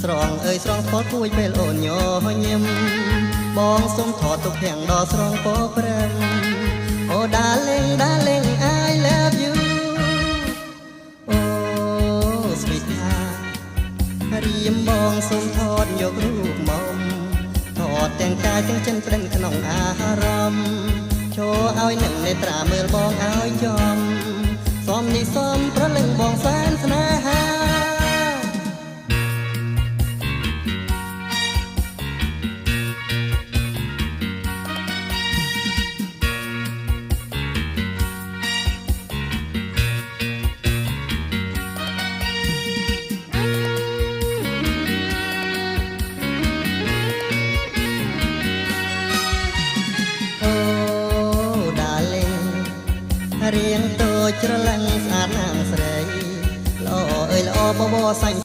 ស្រងអើយស្រងស្ពតពួយពេលអូនញញឹមបងសុំថតទុកទាំងដល់ស្រងពោព្រឹងអូ darling darling I love you អូ sweetheart រៀមបងសុំថតយករូបមកថតទាំងកាយទាំងចិនប្តឹងក្នុងអារម្មណ៍ចូលឲ្យនឹងនេត្រាមើលបងឲ្យចំសំនេះសំប្រលឹងបងសែនស្នេហារៀងតូចច្រឡឹងស្អាតណាស់ស្រីល្អអើយល្អបបសាញ់